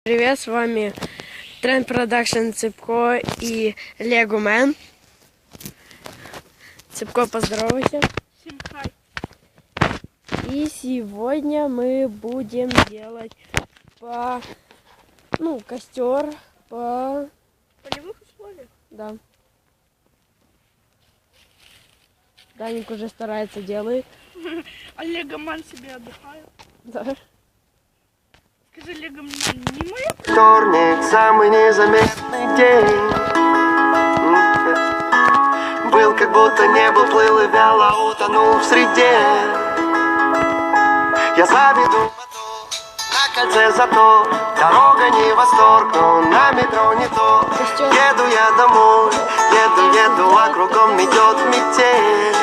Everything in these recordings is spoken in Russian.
Привет, с вами Тренд Продакшн Цыпко и Лего Мэн. Цыпко, поздоровайся. Всем хай. И сегодня мы будем делать костер по Полевых условиях? Да. Даник уже старается, делает. А Легоман себе отдыхает. Да. Скажи, Легоман не моя? Вторник, самый незаметный день. Был как будто не был, плыл и вяло утонул в среде. Я заведу мотор на кольце, зато дорога не восторг, но на метро не то. Еду я домой, еду, а кругом метет метель.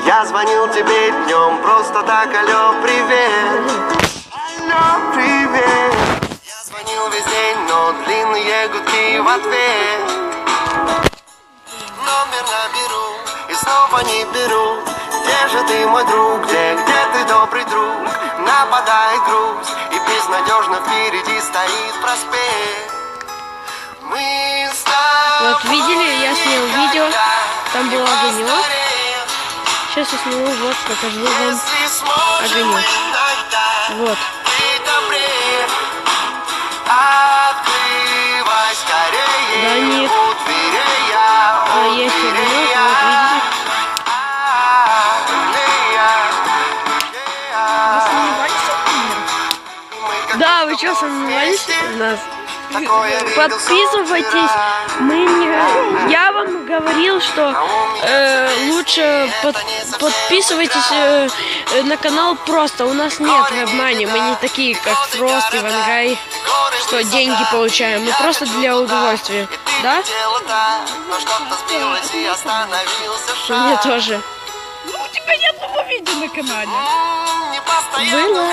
Я звонил тебе днем, просто так, алло, привет. Алло, привет. Я звонил весь день, но длинные гудки в ответ. Номер наберу и снова не беру. Где же ты, мой друг, где ты, добрый друг? Нападает грусть, и безнадежно впереди стоит проспект. Мы с тобой. Вот видели, я снял видео, там был огонек. Сейчас я сниму, вот, покажу вам огонек. Вот. Даник. Есть огонек, вот видите. Вы сомневались, Да, вы что, сомневались в нас? Подписывайтесь. Я вам говорил, что лучше подписывайтесь на канал просто. У нас нет обмани. Мы не такие, как Фрост и Вангай, что деньги получаем. Мы просто для удовольствия. Да? Мне тоже. Ну, у тебя нет одного видео на канале. Было.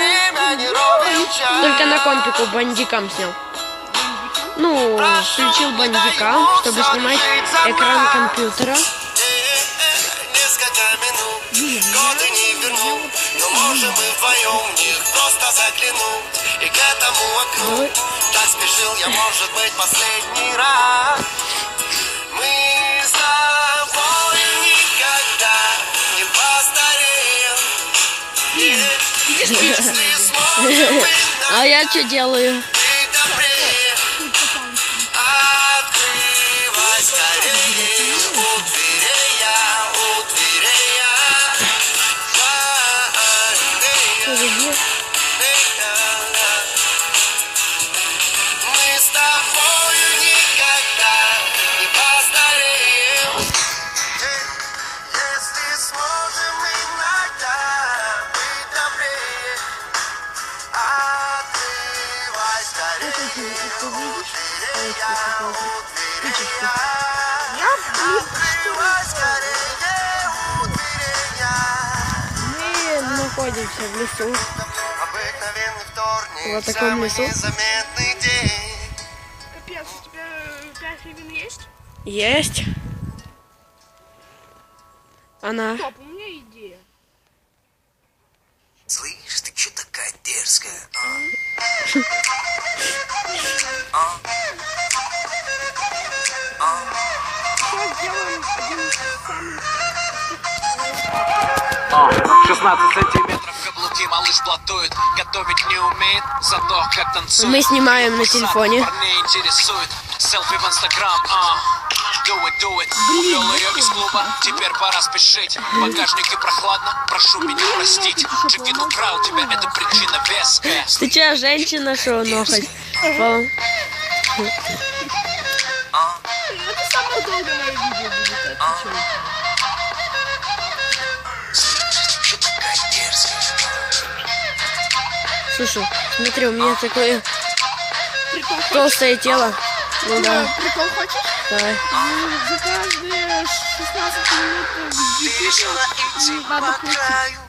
Только на компику бандикам снял. Ну, включил бандикам, чтобы снимать экран компьютера. Годы не верну, но можем мы вдвоем в них просто заглянуть. И к этому окну так спешил я, может быть, последний раз. Мы с тобой никогда не постареем. Если сможем мы А я что делаю? открывай скорее. У дверей я. Мы с тобою никогда не постареем. Если сможем иногда быть добрее. Открывай скорее. У дверей я. Открывай скорее. У дверей я. Мы находимся в лесу. Обыкновенный вторник, Вот таком самый лесу. незаметный день. Капец, у тебя 5 гривен есть? Есть. Она. Стоп, у меня идея. Слышь, ты чё такая дерзкая, Сейчас сделаем один из самых... 16 сантиметров каблуки, малыш платует, готовить не умеет, зато как танцует. Мы снимаем на телефоне. Парней интересует, селфи в инстаграм, do it. Увел ее из клуба, теперь пора спешить. В багажнике прохладно, прошу меня простить. Джигит украл тебя, это причина веская. Ты че, женщина, что нохоть? Это самое долгое мое видео будет. Отвечаю. чё такая дерзкая? Слушай, смотри, у меня такое Прикол хочешь? толстое тело. Ну да, Прикол хочешь? давай. За каждые 16 минут Ты решила идти по краю,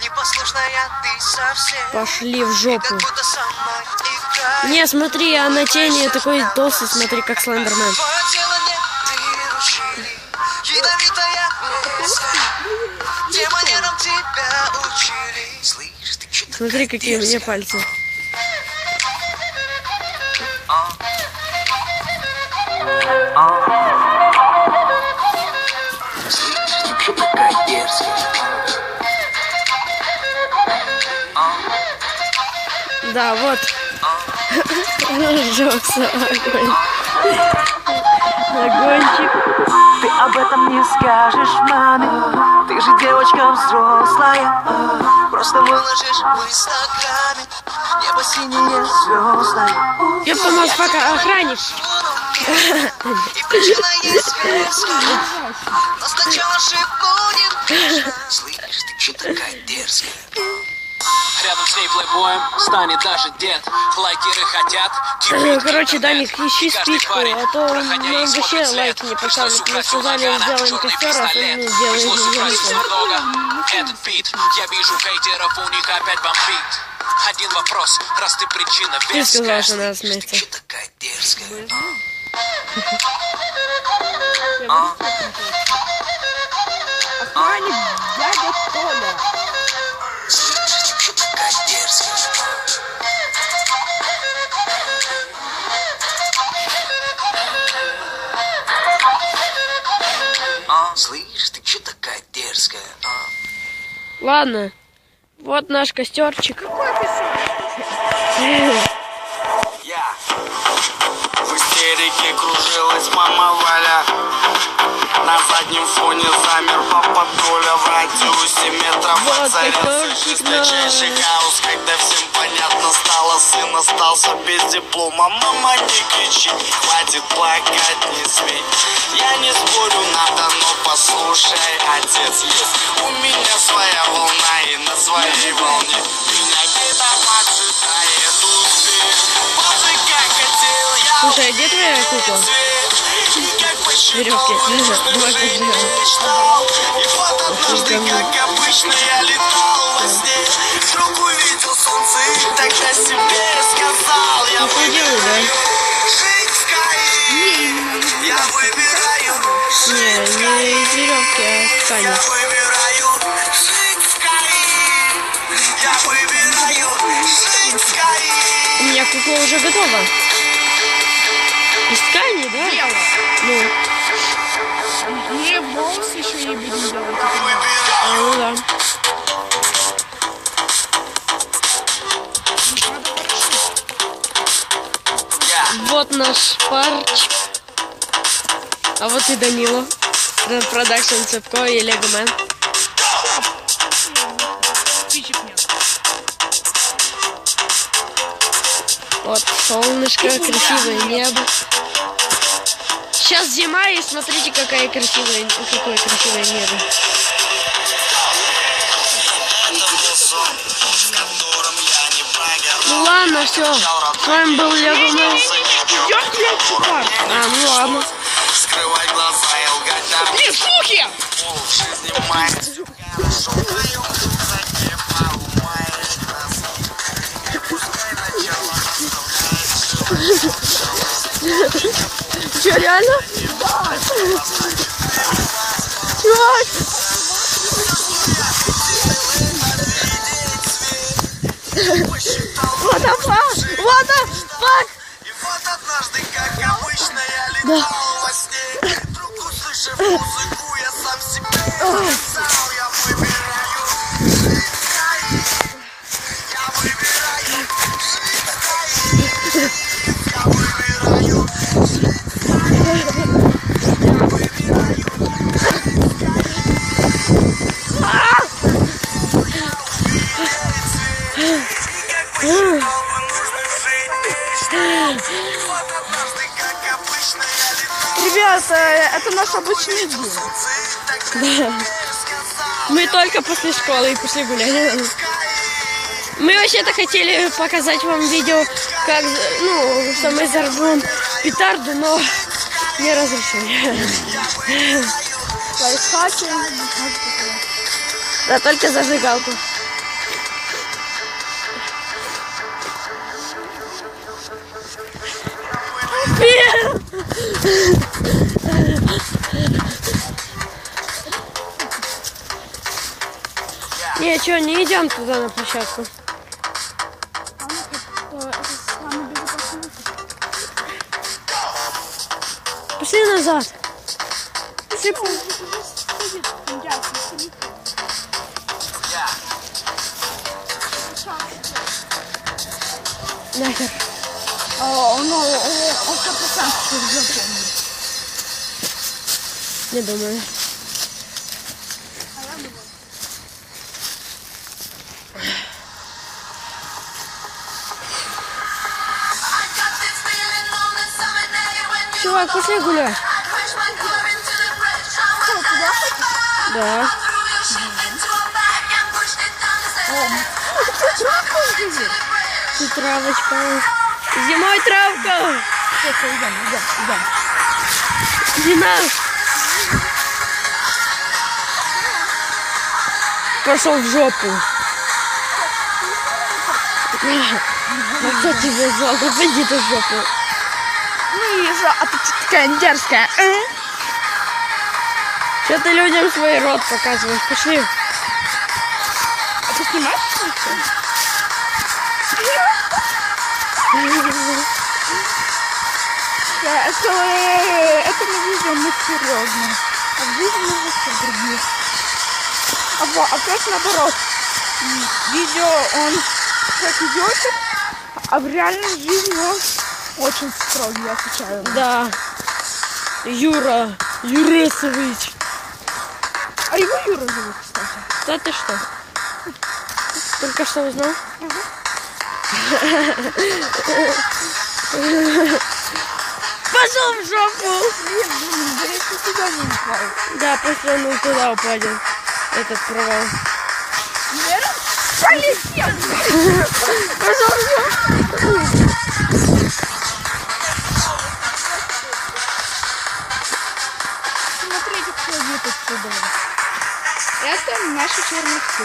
непослушная ты совсем. Пошли в жопу. Как будто со мной играешь. Не, смотри, а на тени такой толстый, смотри, как Слендермен. Твое тело не приручили, ядовитая леска. Тем манерам тебя учили. Слышь, ты чё Смотри, какие у меня пальцы. Ты такая дерзкая. Да, вот. Разжегся огонь. Огончик. Ты об этом не скажешь маме. Ты же девочка взрослая. Просто выложишь в инстаграме. Небо синее звездное. Ёпта, мазфака, охранник. И причина есть веская. Но сначала шепнуть. Слышь, ты че такая дерзкая? Рядом с ней плейбоем станет даже дед. Лайкеры хотят кипит. Короче, Даник, ищи Каждый спичку, парень, а то проходя нам и вообще смотрит след. лайки не Пришлось поставят. Мы украсть у сказали, Нагана сделаем черный костер, а то пистолет. не делаем Пришлось украсть ничего. немного. Этот бит, я вижу хейтеров, у них опять бомбит. Один вопрос, раз ты причина Ты сказал, веская. что надо смыться. Че такая дерзкая? Охранник дядя Толя. Слышь, ты че такая дерзкая? Слышь, ты че такая дерзкая? Ладно, вот наш костерчик. Я в истерике кружилась мама Валя. На заднем фоне замер папа Толя. В радиусе метров Вот воцарился костерчик жесточайший наш. хаос. Когда всем понятно стало, сын остался без диплома. Мама, не кричи, хватит плакать, не смей. Я не спорю, надо, но послушай, отец есть. У меня своя волна, и на своей волне меня где-то поджидает успех. Боже, как хотел я. Слушай, а где твоя кукла? Веревки. Давай подберем. И вот однажды, как обычно, я летал во сне. Вдруг увидел солнце и тогда себе сказал: я Ну, что делаю, да? жить в Каире. Я выбираю Не, жить в не из веревки, а Я ткани. выбираю жить в Каире. Я выбираю жить в Каире. У меня кукла уже готова. Из ткани, да? Дело. Ну, Мы волосы еще не будем делать. ну да. Вот наш парч. А вот и Данила. Продакшн Цепко и Легомен. Спичек нет. Вот солнышко, красивое небо. Сейчас зима, и смотрите, какое красивое небо. Это был сон, в котором я не прогорал. Ну ладно, все. С вами был Легомен. Идем, блядь, чувак. А, ну ладно. Скрывать глаза и лгать нам Блин, слухи! пол жизни мать. Хорошо вдвоем в рюкзаке пару маек носки. Пускай начало оставляет Че, реально? Чувак! What the fuck? What the fuck? И вот однажды, как обычно, я летал во сне. И вдруг, услышав музыку, я сам себе сказал: я выбираю жить в Каире. Я выбираю жить в Каире. Я выбираю жить в Каире. Я выбираю жить в Каире. И как посчитал бы нужным жить. И вот однажды, как обычно, я летал. Ребята, это наш обычный день. Мы только после школы и пошли гулять. Мы вообще-то хотели показать вам видео, как, ну, что мы взорвем петарду, но не разрешили. Лайфхаки. Да, только зажигалку. Не, что, не идем туда на площадку. Пошли назад. Типу, Нахер. ну, он 100% запомнил. Не думаю. Чувак, пошли гулять. Да. Тут травочка. Зимой травка. Идем. Зима. Пошел в жопу. А кто тебя звал? Да пойди ты в жопу. Вижу, а ты такая дерзкая. Что ты людям свой рот показываешь? Пошли. А ты снимаешь это? Это не видео, мы серьезно. А в жизни мы вообще другие. А как наоборот. Видео он как идет, а в реальной жизни он очень строгий, я отвечаю. Да. Юра. Юресович. А его Юра зовут, кстати. Да ты что? Только что узнал? Пошел в жопу. Блин, да если туда не упал. Да, просто он туда упадет. Этот провал. Уверен? Полетел! Пошел в жопу. Смотрите, кто едет отсюда. Это наши Черновцы.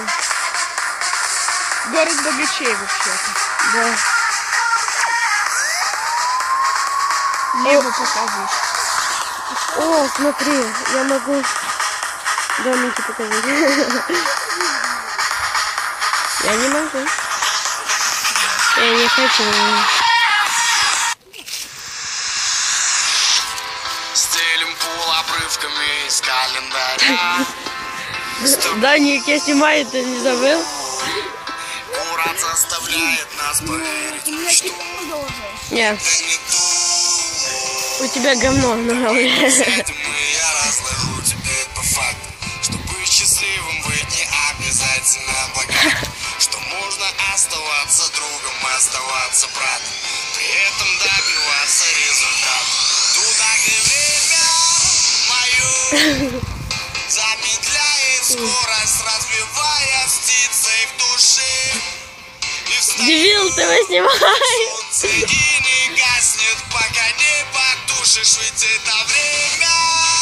Город богачей вообще-то. Да. Небо показываешь. О, смотри, я могу домики показать. Я не могу. Я не хочу. Стелим пол обрывками из календаря. Даник, я снимаю, ты не забыл? Курат заставляет нас поверить, что Нет, это не то. у тебя говно на голове. С этим я разложу тебе по факту. Чтобы счастливым быть не обязательно богатым. Что можно оставаться другом, оставаться братом. При этом добиваться результата. Туда, где время мою замедляет скорость, разбивая птицей в душе. И встает Дебил, ты его снимаешь. солнце и не гаснет, пока не потушишь, ведь это время.